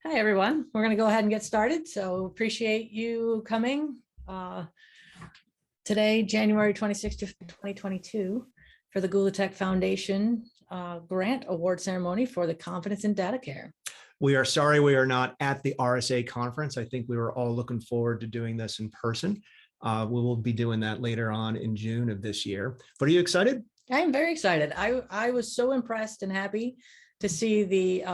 Hi, everyone. We're going to go ahead and get started. So appreciate you coming today, January 26th, 2022, for the Gula Tech Foundation Grant Award Ceremony for the Confidence in Data Care. We are sorry we are not at the RSA conference. I think we were all looking forward to doing this in person. We will be doing that later on in June of this year. But are you excited? I am very excited. I was so impressed and happy to see the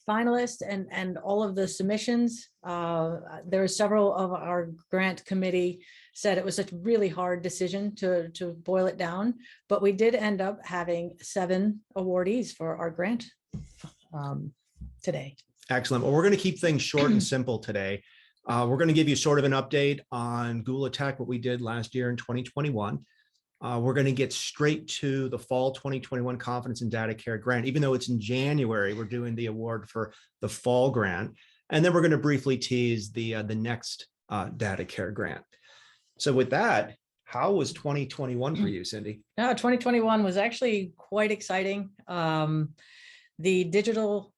finalists and all of the submissions. There were several of our grant committee said it was a really hard decision to boil it down, but we did end up having 7 awardees for our grant today. Excellent. Well, we're going to keep things short and simple today. We're going to give you sort of an update on Gula Tech, what we did last year in 2021. We're going to get straight to the fall 2021 Confidence in Data Care grant. Even though it's in January, we're doing the award for the fall grant. And then we're going to briefly tease the next Data Care grant. So with that, how was 2021 for you, Cyndi? 2021 was actually quite exciting. The digital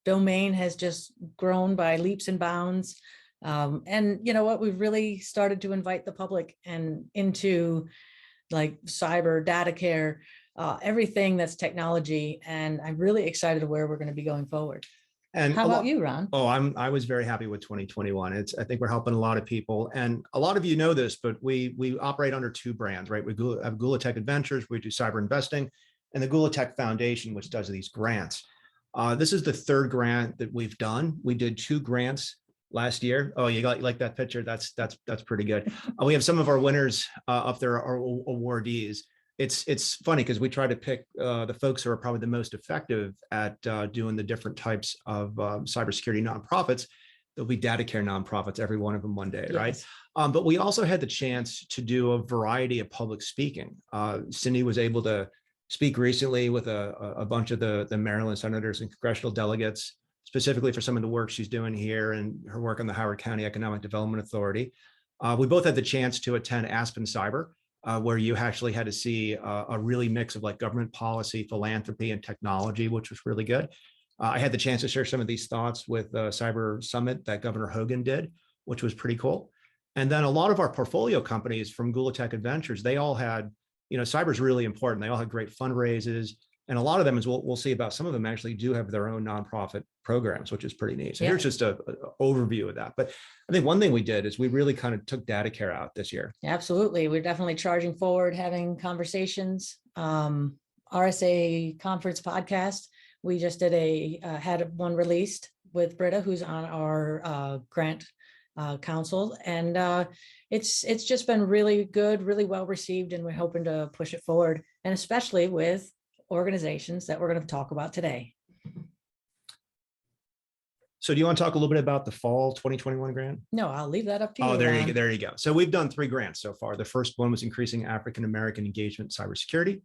domain has just grown by leaps and bounds. And you know what, we've really started to invite the public and into like cyber data care, everything that's technology. And I'm really excited where we're going to be going forward. And how about you, Ron? Oh, I was very happy with 2021. I think we're helping a lot of people, and a lot of you know this, but we operate under 2 brands, right? We have Gula Tech Adventures, we do cyber investing, and the Gula Tech Foundation, which does these grants. This is the 3rd grant that we've done. We did 2 grants last year. Oh, you like that picture? That's pretty good. We have some of our winners up there, our awardees. It's funny because we try to pick the folks who are probably the most effective at doing the different types of cybersecurity nonprofits. There'll be data care nonprofits, every one of them one day, yes. Right? But we also had the chance to do a variety of public speaking. Cyndi was able to speak recently with a bunch of the Maryland senators and congressional delegates, specifically for some of the work she's doing here and her work on the Howard County Economic Development Authority. We both had the chance to attend Aspen Cyber, where you actually had to see a really mix of like government policy, philanthropy, and technology, which was really good. I had the chance to share some of these thoughts with the Cyber Summit that Governor Hogan did, which was pretty cool. And then a lot of our portfolio companies from Gula Tech Adventures, they all had, cyber is really important. They all had great fundraisers. And a lot of them, as we'll see about, some of them actually do have their own nonprofit programs, which is pretty neat. So here's just an overview of that. But I think one thing we did is we really kind of took data care out this year. Absolutely. We're definitely charging forward, having conversations. RSA conference podcast. We just did had one released with Britta, who's on our grant council. And it's just been really good, really well received. And we're hoping to push it forward, and especially with organizations that we're going to talk about today. So do you want to talk a little bit about the fall 2021 grant? No, I'll leave that up to you. Oh, there you go. So we've done 3 grants so far. The first one was increasing African-American engagement in cybersecurity.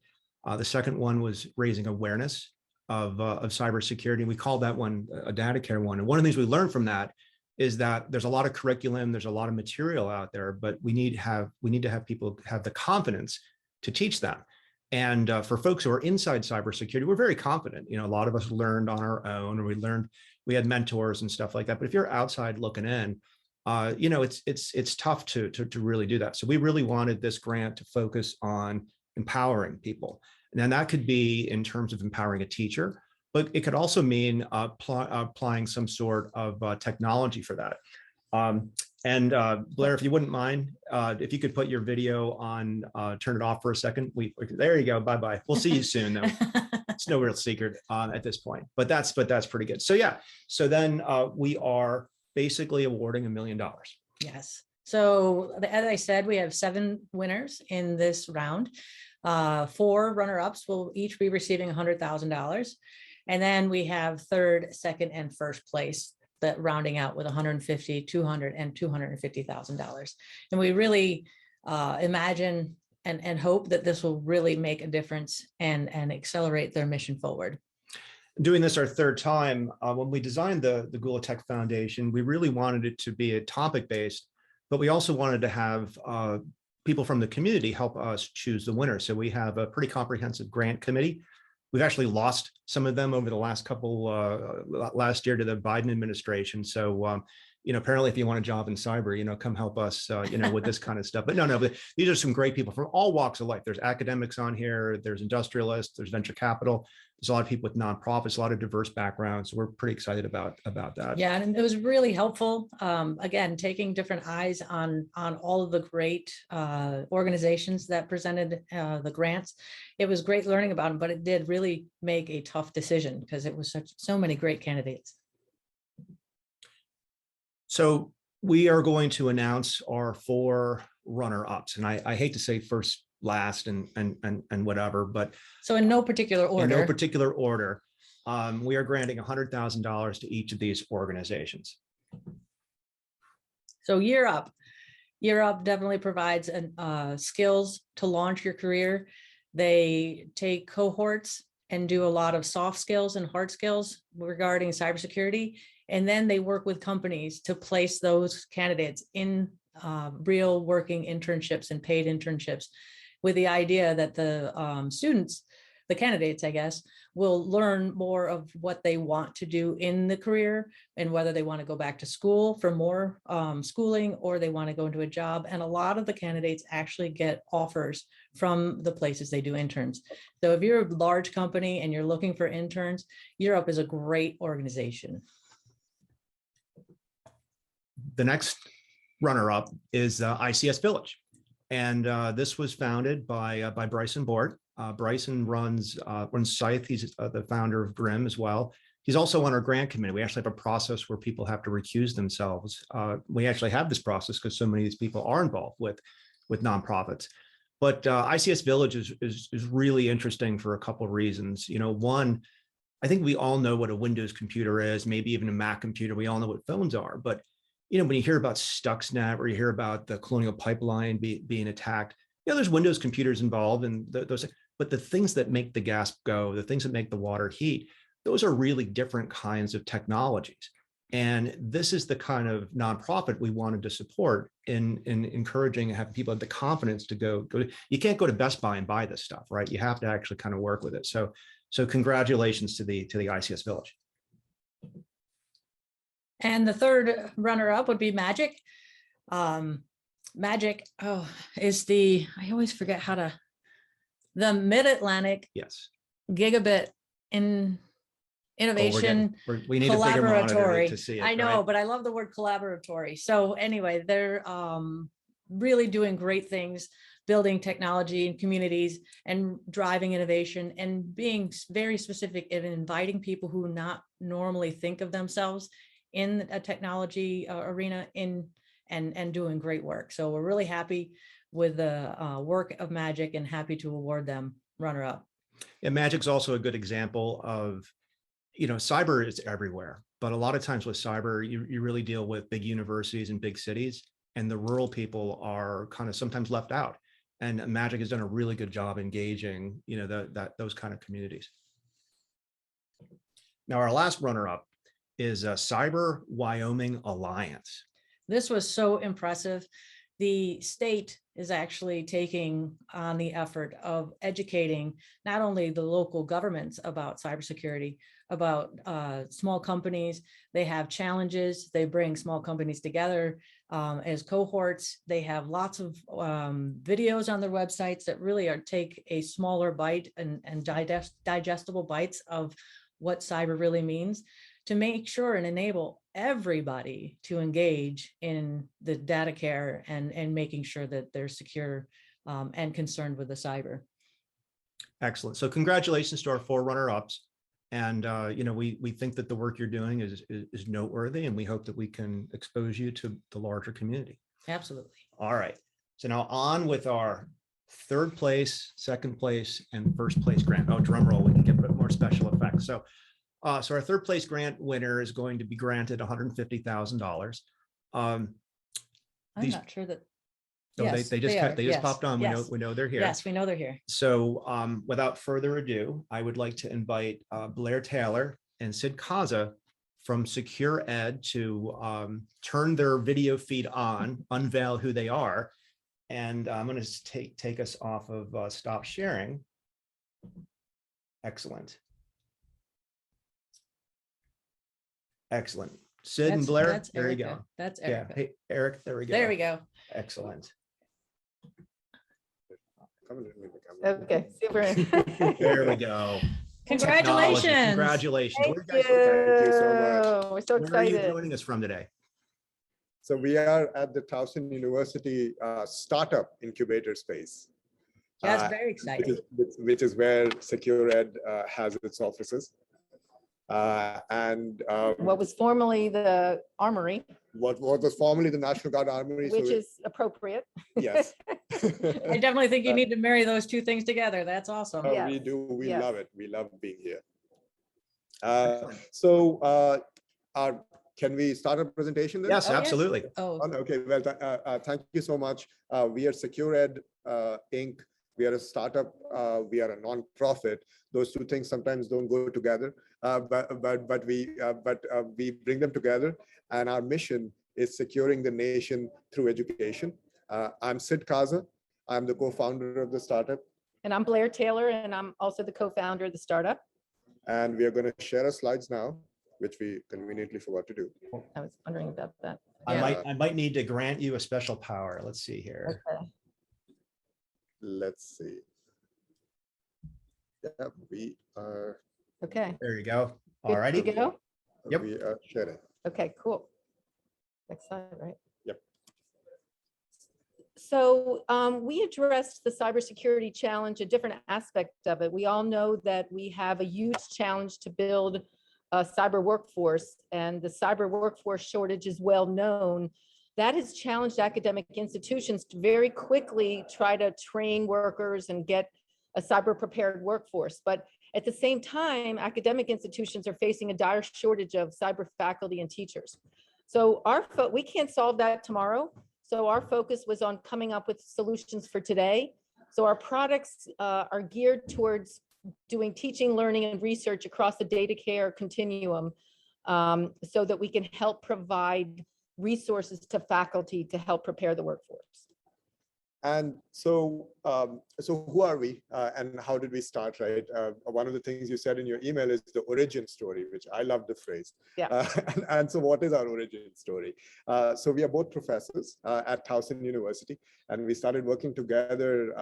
The second one was raising awareness of cybersecurity. We called that one a data care one. And one of the things we learned from that is that there's a lot of curriculum, there's a lot of material out there, but we need to have people have the confidence to teach that. And for folks who are inside cybersecurity, we're very confident. A lot of us learned on our own, or we had mentors and stuff like that. But if you're outside looking in, it's tough to really do that. So we really wanted this grant to focus on empowering people. And then that could be in terms of empowering a teacher, but it could also mean applying some sort of technology for that. And Blair, if you wouldn't mind, if you could put your video on, turn it off for a second. There you go. Bye-bye. We'll see you soon, though. It's no real secret at this point, but that's pretty good. So yeah, so then we are basically awarding $1 million. Yes. So as I said, we have 7 winners in this round. 4 runner-ups will each be receiving $100,000. And then we have 3rd, 2nd, and 1st place, that rounding out with $150,000, $200,000, and $250,000. And we really imagine and hope that this will really make a difference and accelerate their mission forward. Doing this our 3rd time, when we designed the Gula Tech Foundation, we really wanted it to be a topic-based, but we also wanted to have people from the community help us choose the winner. So we have a pretty comprehensive grant committee. We've actually lost some of them over the last last year to the Biden administration. So, apparently if you want a job in cyber, come help us, with this kind of stuff. But no, but these are some great people from all walks of life. There's academics on here, there's industrialists, there's venture capital. There's a lot of people with nonprofits, a lot of diverse backgrounds. So we're pretty excited about that. Yeah, and it was really helpful. Again, taking different eyes on all of the great organizations that presented the grants. It was great learning about them, but it did really make a tough decision because it was so many great candidates. So we are going to announce our 4 runner-ups, and I hate to say first, last, and whatever, but so in no particular order. In no particular order, we are granting $100,000 to each of these organizations. So Year Up definitely provides skills to launch your career. They take cohorts and do a lot of soft skills and hard skills regarding cybersecurity. And then they work with companies to place those candidates in real working internships and paid internships, with the idea that the students, the candidates, I guess, will learn more of what they want to do in the career and whether they want to go back to school for more schooling or they want to go into a job. And a lot of the candidates actually get offers from the places they do interns. So if you're a large company and you're looking for interns, Year Up is a great organization. The next runner-up is ICS Village. And this was founded by Bryson Bort. Bryson runs Scythe. He's the founder of Grim as well. He's also on our grant committee. We actually have a process where people have to recuse themselves. We actually have this process because so many of these people are involved with nonprofits. But ICS Village is really interesting for a couple of reasons. One, I think we all know what a Windows computer is, maybe even a Mac computer. We all know what phones are. But when you hear about Stuxnet or you hear about the Colonial Pipeline being attacked, there's Windows computers involved and those, but the things that make the gas go, the things that make the water heat, those are really different kinds of technologies. And this is the kind of nonprofit we wanted to support in encouraging and having people have the confidence to go. You can't go to Best Buy and buy this stuff, right? You have to actually kind of work with it. So congratulations to the ICS Village. And the third runner-up would be Magic. Magic is I always forget the Mid-Atlantic Gigabit Innovation we need a bigger monitor to see it. I know, right? but I love the word collaboratory. So anyway, they're really doing great things, building technology in communities and driving innovation and being very specific in inviting people who not normally think of themselves in a technology arena and doing great work. So we're really happy with the work of Magic and happy to award them runner-up. Yeah, Magic's also a good example of, cyber is everywhere, but a lot of times with cyber, you really deal with big universities and big cities, and the rural people are kind of sometimes left out. And Magic has done a really good job engaging, those kind of communities. Now, our last runner-up is CyberWyoming Alliance. This was so impressive. The state is actually taking on the effort of educating not only the local governments about cybersecurity, about small companies. They have challenges. They bring small companies together as cohorts. They have lots of videos on their websites that really take a smaller bite and digestible bites of what cyber really means, to make sure and enable everybody to engage in the data care and making sure that they're secure and concerned with the cyber. Excellent. So congratulations to our 4 runner-ups. And we think that the work you're doing is noteworthy, and we hope that we can expose you to the larger community. Absolutely. All right. So now on with our 3rd place, 2nd place, and 1st place grant. Oh, drum roll, we can get a bit more special effects. So our 3rd place grant winner is going to be granted $150,000. I'm not sure that. So yes, they just popped on. Yes. We know they're here. Yes, we know they're here. So without further ado, I would like to invite Blair Taylor and Sid Kaza from Secure Ed to turn their video feed on, unveil who they are. And I'm going to take us off of stop sharing. Excellent. Excellent. Sid and That's- Blair, that's there you Erica. go. That's Yeah. Erica. Hey, Eric, there we go. There we go. Excellent. Okay, super. There we go. Congratulations. Technology. Congratulations. Thank Where you guys- you. you so much. We're so Where are you excited. joining us from today? So we are at the Towson University startup incubator space. That's uh, very exciting. which is where Secure Ed has its offices. And What was formerly the Armory, what was formerly the National Guard Armory. which so is appropriate. yes. I definitely think you need to marry those two things together. That's awesome. Oh, Yes, we do. We yes. love it. We love being here. Can we start a presentation then? Yes, Oh, yes. absolutely. Oh, Okay, well, thank you so much. We are Secure Ed Inc. We are a startup. We are a non-profit. Those two things sometimes don't go together, but we bring them together. And our mission is securing the nation through education. I'm Sid Kaza. I'm the co-founder of the startup, And I'm Blair Taylor, and I'm also the co-founder of the startup. and we are going to share our slides now, which we conveniently forgot to do. I was wondering about that. Yeah. I might need to grant you a special power. Let's see here. Okay. Let's see. Yeah, we are. Okay. There you go. Good All righty. to go? Yep. We are sharing. Okay, cool. Next slide, right? Yep. So we addressed the cybersecurity challenge, a different aspect of it. We all know that we have a huge challenge to build a cyber workforce, and the cyber workforce shortage is well known. That has challenged academic institutions to very quickly try to train workers and get a cyber prepared workforce. But at the same time, academic institutions are facing a dire shortage of cyber faculty and teachers. So we can't solve that tomorrow. So our focus was on coming up with solutions for today. So our products are geared towards doing teaching, learning, and research across the data care continuum, so that we can help provide resources to faculty to help prepare the workforce. And so, who are we and how did we start, right? One of the things you said in your email is the origin story, which I love the phrase. Yeah. And so what is our origin story? So we are both professors at Towson University, and we started working together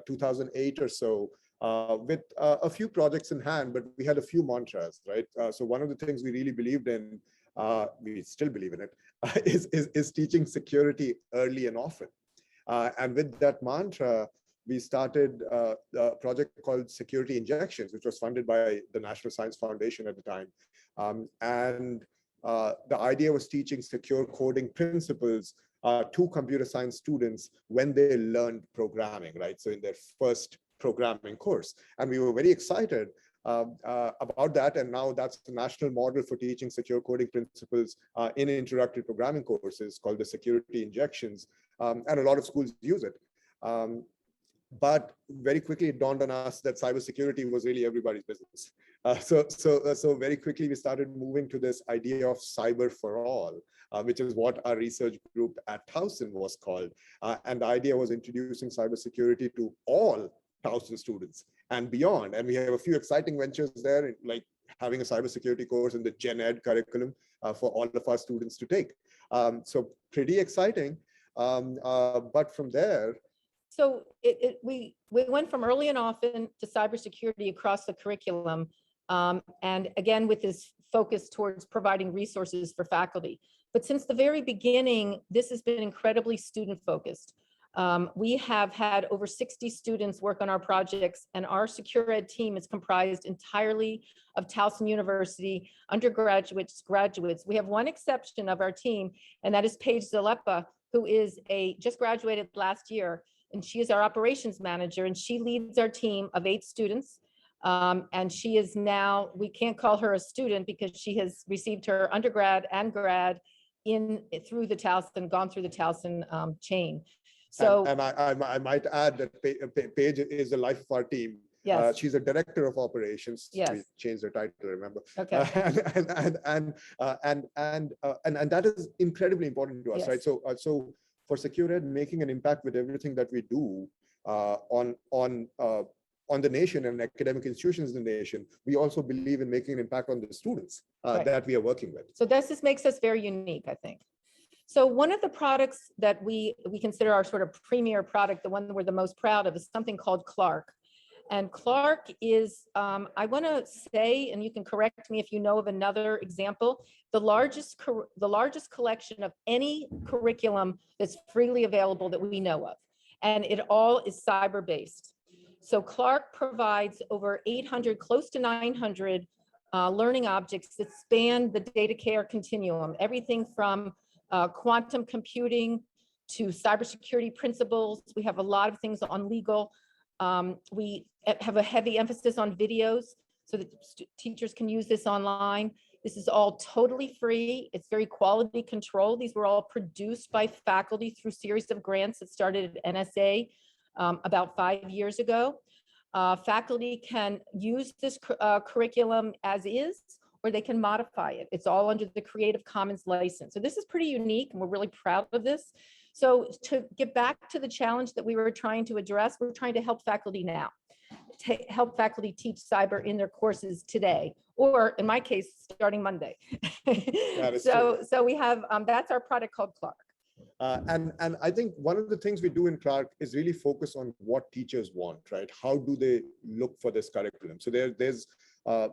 2008 or so with a few projects in hand, but we had a few mantras, right? So one of the things we really believed in, we still believe in it, is teaching security early and often. And with that mantra, we started a project called Security Injections, which was funded by the National Science Foundation at the time. The idea was teaching secure coding principles to computer science students when they learned programming, right? So in their first programming course. And we were very excited about that. And now that's the national model for teaching secure coding principles in introductory programming courses called the Security Injections. And a lot of schools use it. But very quickly it dawned on us that cybersecurity was really everybody's business. So very quickly we started moving to this idea of cyber for all, which is what our research group at Towson was called. And the idea was introducing cybersecurity to all Towson students and beyond. And we have a few exciting ventures there, like having a cybersecurity course in the Gen Ed curriculum for all of our students to take. So pretty exciting. But from there, So we went from early and often to cybersecurity across the curriculum. And again, with this focus towards providing resources for faculty. But since the very beginning, this has been incredibly student focused. We have had over 60 students work on our projects, and our Secure Ed team is comprised entirely of Towson University undergraduates, graduates. We have one exception of our team, and that is Paige Zeleppa, who is just graduated last year, and she is our operations manager, and she leads our team of 8 students. And she is now, we can't call her a student because she has received her undergrad and grad through the Towson, gone through the Towson chain. So, and I might add that Paige is the life of our team. yes, She's a director of operations. Yes. We changed her title, remember? okay, And that is incredibly important to us, Yes. right? So for Secure Ed, making an impact with everything that we do on on the nation and academic institutions in the nation, we also believe in making an impact on the students Right. that we are working with. So this makes us very unique, I think. So one of the products that we consider our sort of premier product, the one we're the most proud of, is something called Clark. And Clark is, I want to say, and you can correct me if you know of another example, the largest collection of any curriculum that's freely available that we know of. And it all is cyber-based. So Clark provides over 800, close to 900 learning objects that span the data care continuum, everything from quantum computing to cybersecurity principles. We have a lot of things on legal. We have a heavy emphasis on videos so that teachers can use this online. This is all totally free. It's very quality control. These were all produced by faculty through series of grants that started at NSA about 5 years ago. Faculty can use this curriculum as is, or they can modify it. It's all under the Creative Commons license. So this is pretty unique, and we're really proud of this. So to get back to the challenge that we were trying to address, we're trying to help faculty now, help faculty teach cyber in their courses today, or in my case, starting Monday. So we have, that's our product called Clark. And I think one of the things we do in Clark is really focus on what teachers want, right? How do they look for this curriculum? So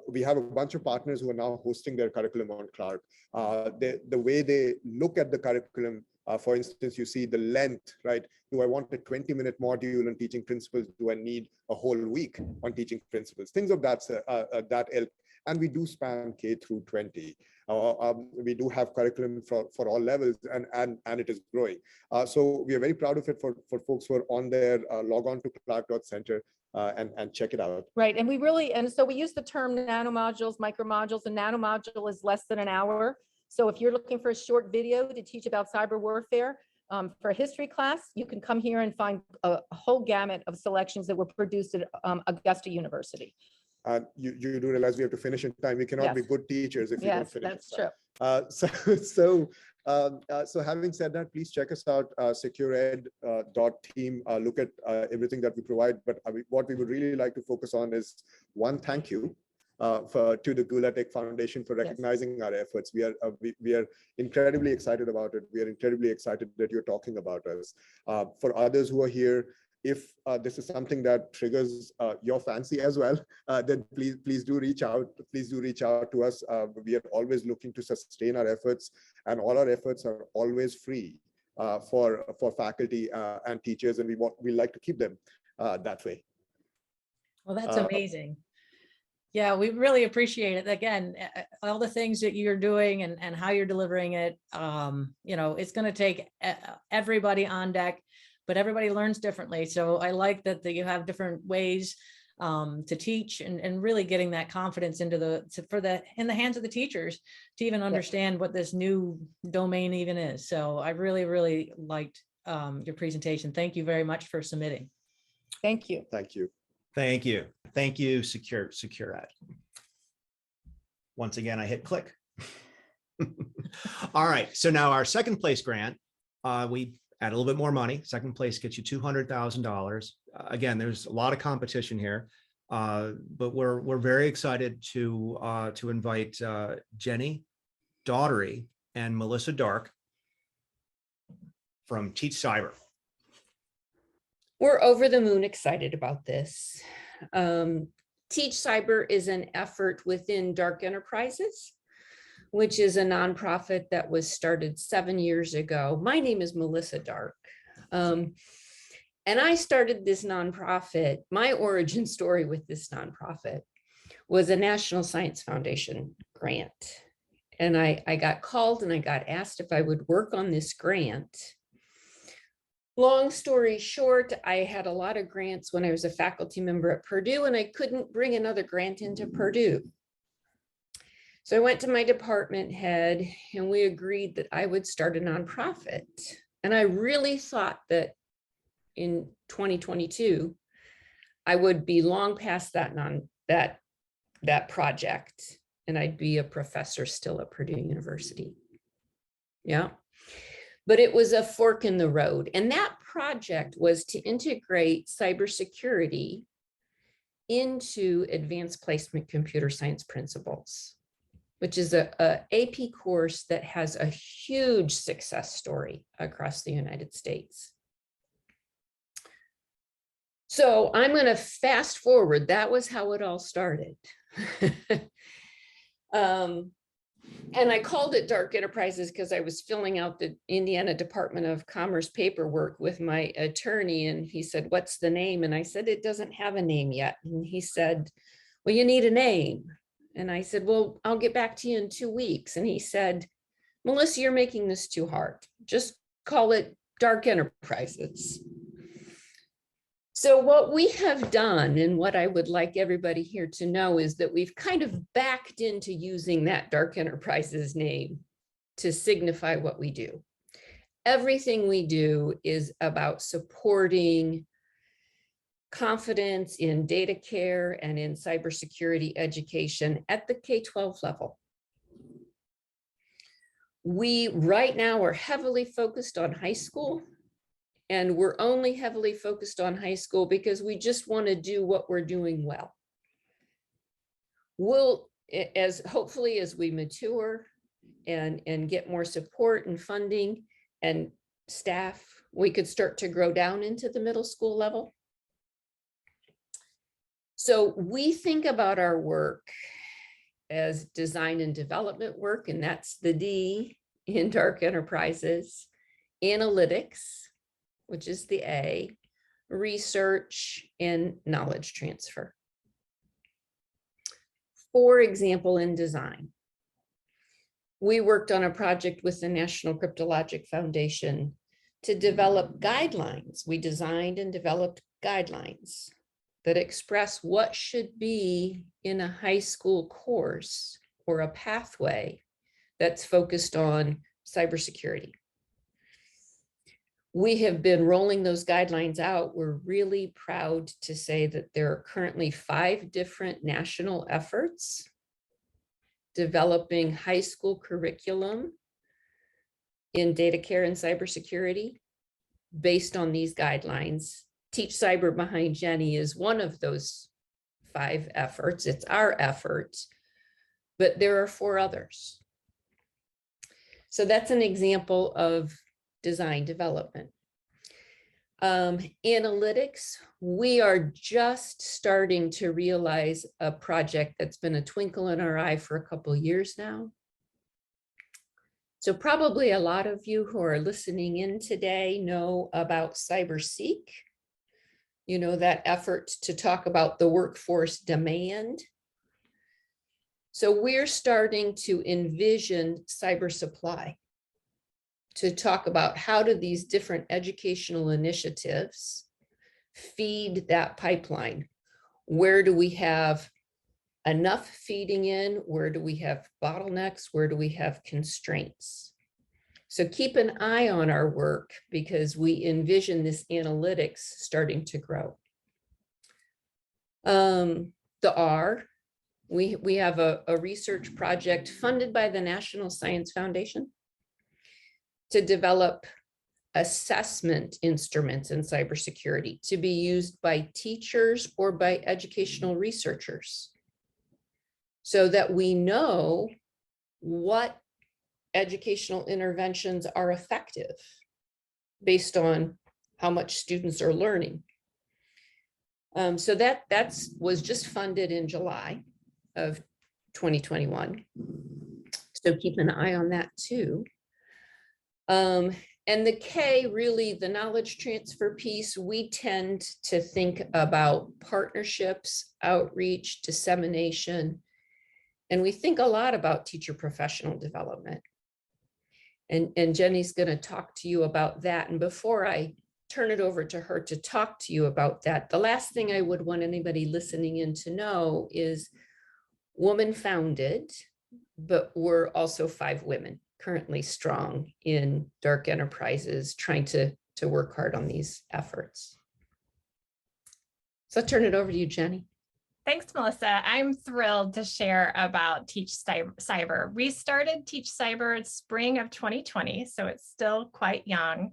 we have a bunch of partners who are now hosting their curriculum on Clark. The way they look at the curriculum, for instance, you see the length, right? Do I want a 20-minute module on teaching principles? Do I need a whole week on teaching principles? Things of that ilk. And we do span K through 20. We do have curriculum for all levels, and it is growing. So we are very proud of it for folks who are on there. Log on to clark.center and check it out. Right, and so we use the term nanomodules, micromodules, and nanomodule is less than an hour. So if you're looking for a short video to teach about cyber warfare for a history class, you can come here and find a whole gamut of selections that were produced at Augusta University. You do realize we have to finish in time. We cannot be good teachers if we don't finish. Yes, that's true. So having said that, please check us out, secured.team. Look at everything that we provide. But what we would really like to focus on is one, thank you to the Gula Tech Foundation for recognizing our efforts. We are incredibly excited about it. We are incredibly excited that you're talking about us. For others who are here, if this is something that triggers your fancy as well, then please do reach out. Please do reach out to us. We are always looking to sustain our efforts, and all our efforts are always free for faculty and teachers, and we like to keep them that way. Well, that's amazing. Yeah, we really appreciate it. Again, all the things that you're doing and how you're delivering it. It's going to take everybody on deck, but everybody learns differently. So I like that you have different ways to teach and really getting that confidence in the hands of the teachers to even understand what this new domain even is. So I really, really liked your presentation. Thank you very much for submitting. Thank you. Thank you. Thank you. Thank you, Secured. Once again, I hit click. All right. So now our second place grant, we add a little bit more money. Second place gets you $200,000. Again, there's a lot of competition here, but we're very excited to invite Jenny Daughtery and Melissa Dark from Teach Cyber. We're over the moon excited about this. Teach Cyber is an effort within Dark Enterprises, which is a nonprofit that was started 7 years ago. My name is Melissa Dark. And I started this nonprofit. My origin story with this nonprofit was a National Science Foundation grant. And I got called and I got asked if I would work on this grant. Long story short, I had a lot of grants when I was a faculty member at Purdue, and I couldn't bring another grant into Purdue. So I went to my department head and we agreed that I would start a nonprofit. And I really thought that in 2022, I would be long past that project, and I'd be a professor still at Purdue University. Yeah. But it was a fork in the road. And that project was to integrate cybersecurity into Advanced Placement Computer Science Principles, which is a AP course that has a huge success story across the United States. So I'm going to fast forward. That was how it all started. And I called it Dark Enterprises because I was filling out the Indiana Department of Commerce paperwork with my attorney, and he said, "What's the name?" And I said, "It doesn't have a name yet." And he said, "Well, you need a name." And I said, "Well, I'll get back to you in 2 weeks." And he said, "Melissa, you're making this too hard. Just call it Dark Enterprises." So what we have done, and what I would like everybody here to know, is that we've kind of backed into using that Dark Enterprises name to signify what we do. Everything we do is about supporting confidence in data care and in cybersecurity education at the K-12 level. We right now are heavily focused on high school. And we're only heavily focused on high school because we just want to do what we're doing well. We'll, hopefully as we mature and get more support and funding and staff, we could start to grow down into the middle school level. So we think about our work as design and development work, and that's the D in Dark Enterprises, analytics, which is the A, research, and knowledge transfer. For example, in design, we worked on a project with the National Cryptologic Foundation to develop guidelines. We designed and developed guidelines that express what should be in a high school course or a pathway that's focused on cybersecurity. We have been rolling those guidelines out. We're really proud to say that there are currently 5 different national efforts developing high school curriculum in data care and cybersecurity based on these guidelines. Teach Cyber behind Jenny is one of those 5 efforts. It's our effort, but there are 4 others. So that's an example of design development. Analytics, we are just starting to realize a project that's been a twinkle in our eye for a couple of years now. So probably a lot of you who are listening in today know about CyberSeek, you know, that effort to talk about the workforce demand. So we're starting to envision cyber supply, to talk about how do these different educational initiatives feed that pipeline. Where do we have enough feeding in? Where do we have bottlenecks? Where do we have constraints? So keep an eye on our work because we envision this analytics starting to grow. The R, we have a research project funded by the National Science Foundation to develop assessment instruments in cybersecurity to be used by teachers or by educational researchers so that we know what educational interventions are effective based on how much students are learning. So that was just funded in July of 2021. So keep an eye on that too. And the K, really the knowledge transfer piece, we tend to think about partnerships, outreach, dissemination, and we think a lot about teacher professional development. And Jenny's going to talk to you about that. And before I turn it over to her to talk to you about that, the last thing I would want anybody listening in to know is woman founded, but we're also 5 women currently strong in Dark Enterprises, trying to work hard on these efforts. So I'll turn it over to you, Jenny. Thanks, Melissa. I'm thrilled to share about Teach Cyber. We started Teach Cyber in spring of 2020, so it's still quite young.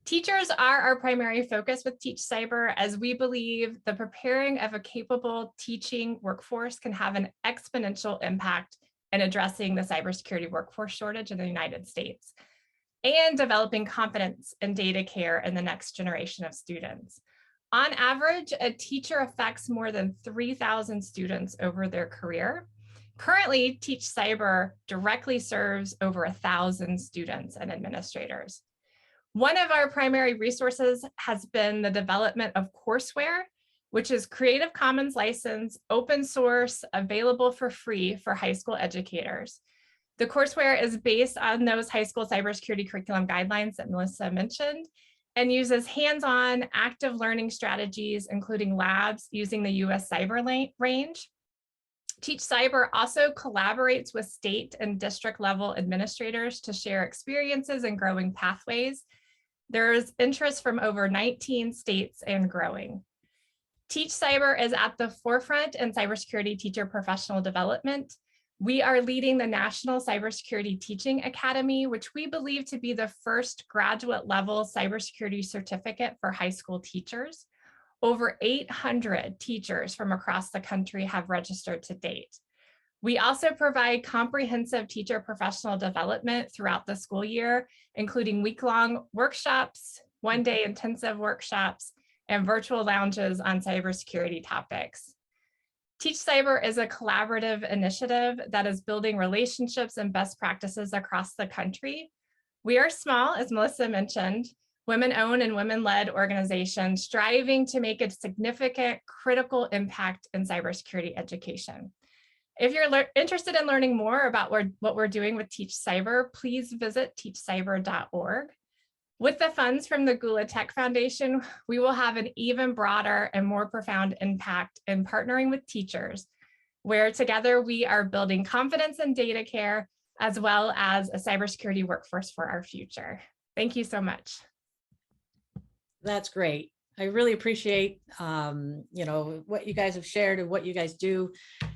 Teachers are our primary focus with Teach Cyber, as we believe the preparing of a capable teaching workforce can have an exponential impact in addressing the cybersecurity workforce shortage in the United States and developing confidence in data care in the next generation of students. On average, a teacher affects more than 3,000 students over their career. Currently, Teach Cyber directly serves over 1,000 students and administrators. One of our primary resources has been the development of courseware, which is Creative Commons license, open source, available for free for high school educators. The courseware is based on those high school cybersecurity curriculum guidelines that Melissa mentioned and uses hands-on active learning strategies, including labs using the US Cyber range. Teach Cyber also collaborates with state and district level administrators to share experiences and growing pathways. There's interest from over 19 states and growing. Teach Cyber is at the forefront in cybersecurity teacher professional development. We are leading the National Cybersecurity Teaching Academy, which we believe to be the first graduate level cybersecurity certificate for high school teachers. Over 800 teachers from across the country have registered to date. We also provide comprehensive teacher professional development throughout the school year, including week-long workshops, one-day intensive workshops, and virtual lounges on cybersecurity topics. Teach Cyber is a collaborative initiative that is building relationships and best practices across the country. We are small, as Melissa mentioned, women-owned and women-led organization striving to make a significant critical impact in cybersecurity education. If you're interested in learning more about what we're doing with Teach Cyber, please visit teachcyber.org. With the funds from the Gula Tech Foundation, we will have an even broader and more profound impact in partnering with teachers, where together we are building confidence in data care, as well as a cybersecurity workforce for our future. Thank you so much. That's great. I really appreciate, what you guys have shared and what you guys do.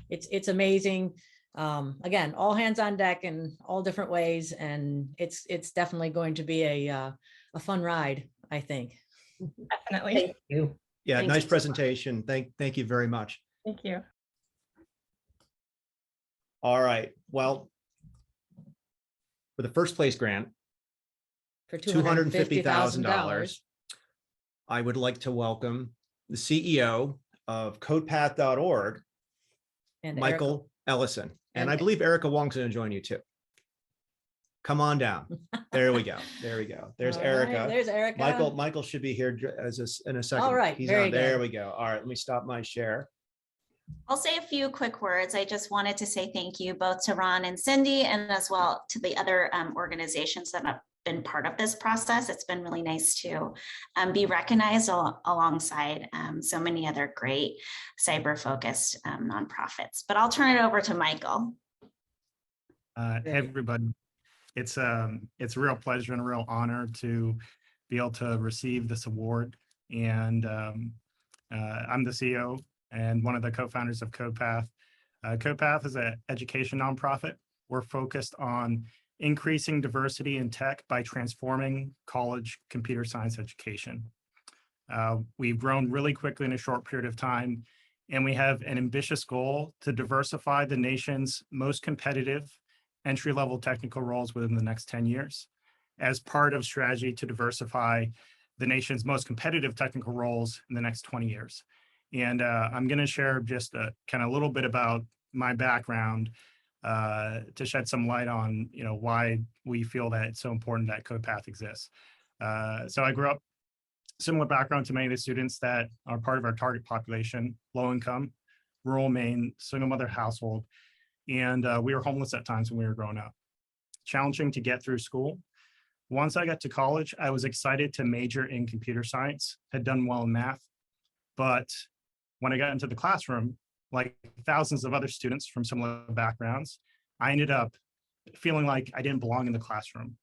It's amazing. Again, all hands on deck in all different ways. And it's definitely going to be a fun ride, I think. Definitely. Thank you. Yeah, Thank nice you. presentation. Thank you very much. Thank you. All right. Well, for the first place grant, For $250,000, I would like to welcome the CEO of Codepath.org, and Michael Ellison. And I And- believe Erica Wong's going to join you too. Come on down. There we go. There we go. There's All right, Erica. There's Erica. Michael should be here in a second. All right, He's very on. There good. we go. All right, let me stop my share. I'll say a few quick words. I just wanted to say thank you both to Ron and Cyndi, and as well to the other organizations that have been part of this process. It's been really nice to be recognized alongside so many other great cyber-focused nonprofits. But I'll turn it over to Michael. Hey everybody, it's a real pleasure and a real honor to be able to receive this award. And I'm the CEO and one of the co-founders of Codepath. Codepath is an education nonprofit. We're focused on increasing diversity in tech by transforming college computer science education. We've grown really quickly in a short period of time, and we have an ambitious goal to diversify the nation's most competitive entry-level technical roles within the next 10 years as part of strategy to diversify the nation's most competitive technical roles in the next 20 years. And I'm going to share just a kind of little bit about my background to shed some light on, why we feel that it's so important that Codepath exists. So I grew up similar background to many of the students that are part of our target population, low income, rural Maine, single mother household. And we were homeless at times when we were growing up. Challenging to get through school. Once I got to college, I was excited to major in computer science, had done well in math. But when I got into the classroom, like thousands of other students from similar backgrounds, I ended up feeling like I didn't belong in the classroom.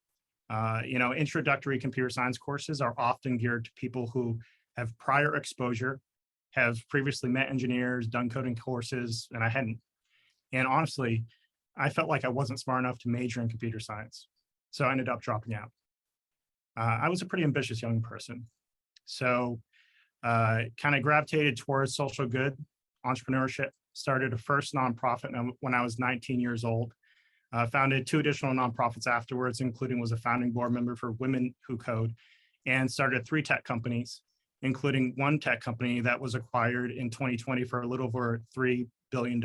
Introductory computer science courses are often geared to people who have prior exposure, have previously met engineers, done coding courses, and I hadn't. And honestly, I felt like I wasn't smart enough to major in computer science. So I ended up dropping out. I was a pretty ambitious young person. So kind of gravitated towards social good, entrepreneurship, started a first nonprofit when I was 19 years old. Founded 2 additional nonprofits afterwards, including was a founding board member for Women Who Code, and started 3 tech companies, including 1 tech company that was acquired in 2020 for a little over $3 billion.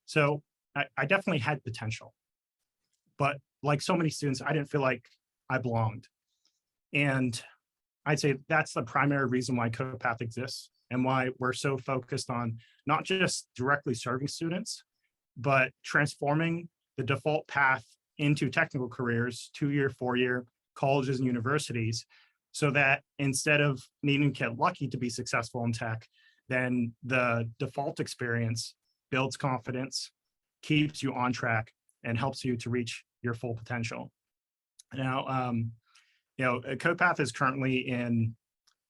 So I definitely had potential, but like so many students, I didn't feel like I belonged. And I'd say that's the primary reason why Codepath exists and why we're so focused on not just directly serving students, but transforming the default path into technical careers, 2-year, 4-year colleges and universities, so that instead of needing to get lucky to be successful in tech, then the default experience builds confidence, keeps you on track, and helps you to reach your full potential. Now, Codepath is currently in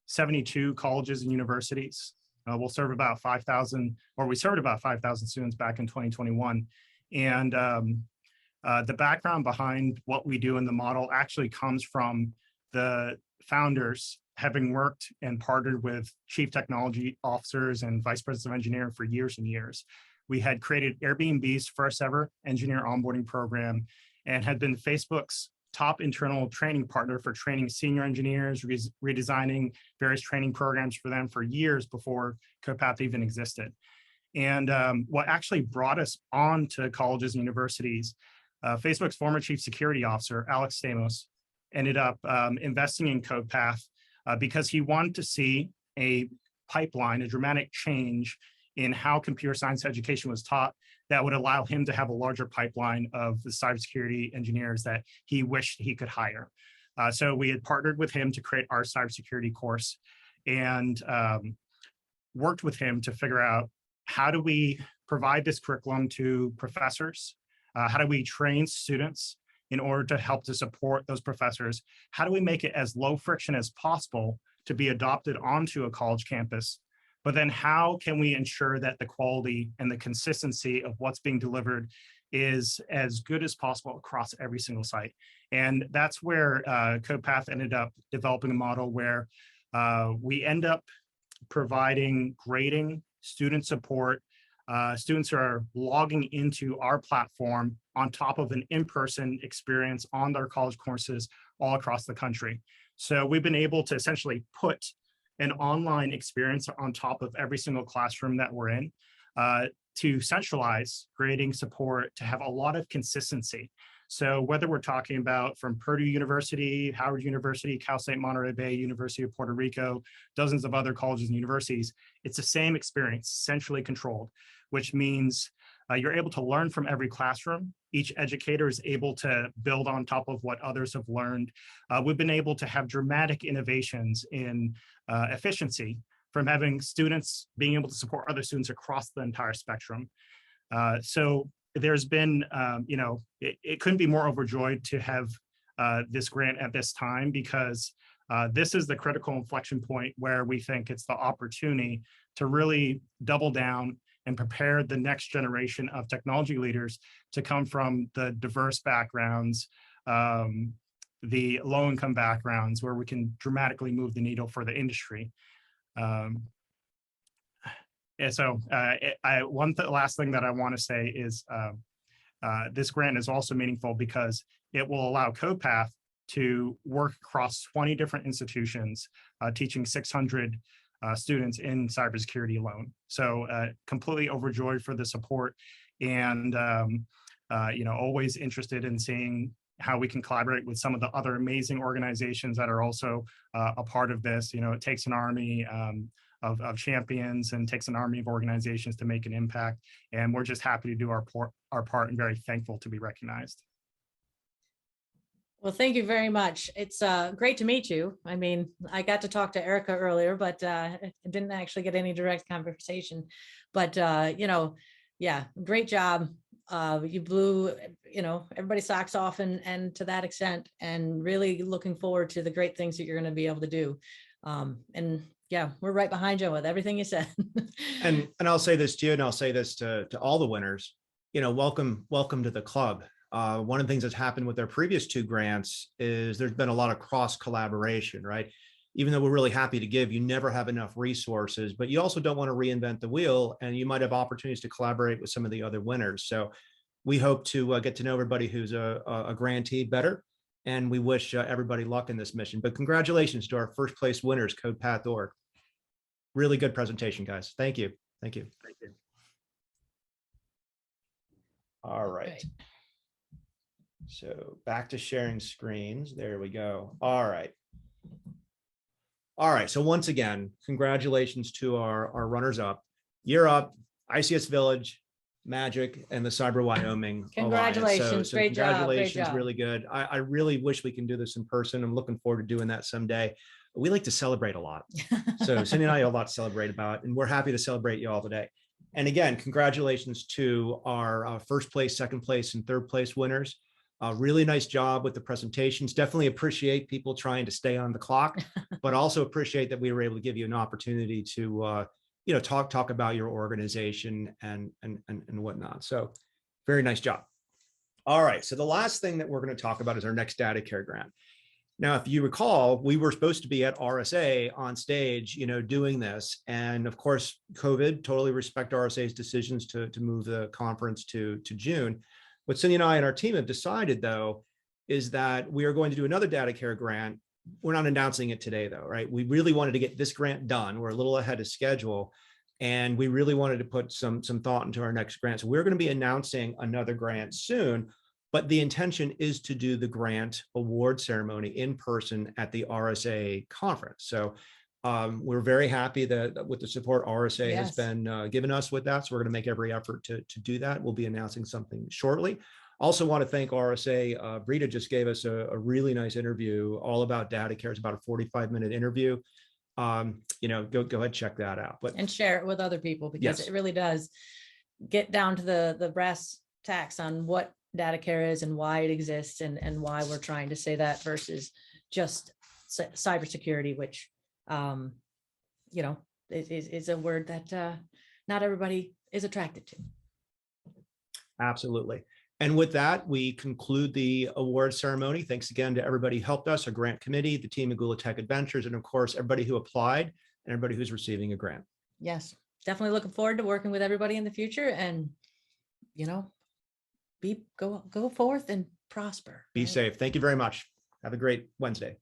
72 colleges and universities. We'll serve about 5,000, or we served about 5,000 students back in 2021. And the background behind what we do in the model actually comes from the founders having worked and partnered with chief technology officers and vice presidents of engineering for years and years. We had created Airbnb's first ever engineer onboarding program and had been Facebook's top internal training partner for training senior engineers, redesigning various training programs for them for years before Codepath even existed. And what actually brought us on to colleges and universities, Facebook's former chief security officer, Alex Stamos, ended up investing in Codepath because he wanted to see a pipeline, a dramatic change in how computer science education was taught that would allow him to have a larger pipeline of the cybersecurity engineers that he wished he could hire. So we had partnered with him to create our cybersecurity course and worked with him to figure out how do we provide this curriculum to professors? How do we train students in order to help to support those professors? How do we make it as low friction as possible to be adopted onto a college campus? But then how can we ensure that the quality and the consistency of what's being delivered is as good as possible across every single site? And that's where Codepath ended up developing a model where we end up providing grading, student support. Students are logging into our platform on top of an in-person experience on their college courses all across the country. So we've been able to essentially put an online experience on top of every single classroom that we're in to centralize grading support, to have a lot of consistency. So whether we're talking about from Purdue University, Howard University, Cal State Monterey Bay, University of Puerto Rico, dozens of other colleges and universities, it's the same experience, centrally controlled, which means you're able to learn from every classroom. Each educator is able to build on top of what others have learned. We've been able to have dramatic innovations in efficiency from having students being able to support other students across the entire spectrum. So there's been, it couldn't be more overjoyed to have this grant at this time, because this is the critical inflection point where we think it's the opportunity to really double down and prepare the next generation of technology leaders to come from the diverse backgrounds, the low-income backgrounds, where we can dramatically move the needle for the industry. And so last thing that I want to say is this grant is also meaningful because it will allow Codepath to work across 20 different institutions, teaching 600 students in cybersecurity alone. So completely overjoyed for the support, and always interested in seeing how we can collaborate with some of the other amazing organizations that are also a part of this. It takes an army of champions and takes an army of organizations to make an impact, and we're just happy to do our part and very thankful to be recognized. Well, thank you very much. It's great to meet you. I mean, I got to talk to Erica earlier, but I didn't actually get any direct conversation. But, yeah, great job. You blew, everybody's socks off and to that extent, and really looking forward to the great things that you're going to be able to do. And yeah, we're right behind you with everything you said. And I'll say this to you, and I'll say this to all the winners, welcome to the club. One of the things that's happened with our previous 2 grants is there's been a lot of cross collaboration, right? Even though we're really happy to give, you never have enough resources, but you also don't want to reinvent the wheel, and you might have opportunities to collaborate with some of the other winners. So we hope to get to know everybody who's a grantee better, and we wish everybody luck in this mission. But congratulations to our first place winners, Codepath.org. Really good presentation, guys. Thank you. Thank you. Thank you. All right. So back to sharing screens. There we go. All right. All right. So once again, congratulations to our runners up. You're up, ICS Village, Magic, and the CyberWyoming Alliance. Congratulations. Great job. Great Congratulations. job. Really good. I really wish we can do this in person. I'm looking forward to doing that someday. We like to celebrate a lot. So Cyndi and I have a lot to celebrate about, and we're happy to celebrate you all today. And again, congratulations to our first place, second place, and third place winners. Really nice job with the presentations. Definitely appreciate people trying to stay on the clock, but also appreciate that we were able to give you an opportunity to talk about your organization and whatnot. So very nice job. All right. So the last thing that we're going to talk about is our next data care grant. Now, if you recall, we were supposed to be at RSA on stage, doing this. And of course, COVID, totally respect RSA's decisions to move the conference to June. What Cyndi and I and our team have decided, though, is that we are going to do another data care grant. We're not announcing it today, though, right? We really wanted to get this grant done. We're a little ahead of schedule, and we really wanted to put some thought into our next grant. So we're going to be announcing another grant soon, but the intention is to do the grant award ceremony in person at the RSA conference. So we're very happy that with the support RSA has been given us with that. So we're going to make every effort to do that. We'll be announcing something shortly. Also want to thank RSA. Brita just gave us a really nice interview all about data care. It's about a 45-minute interview. Go ahead, check that out. And share it with other people, because it really does get down to the brass tacks on what data care is and why it exists, and why we're trying to say that versus just cybersecurity, which is a word that not everybody is attracted to. Absolutely. And with that, we conclude the award ceremony. Thanks again to everybody who helped us, our grant committee, the team at Gula Tech Adventures, and of course, everybody who applied and everybody who's receiving a grant. Yes, definitely looking forward to working with everybody in the future, and, go forth and prosper. Be safe. Thank you very much. Have a great Wednesday.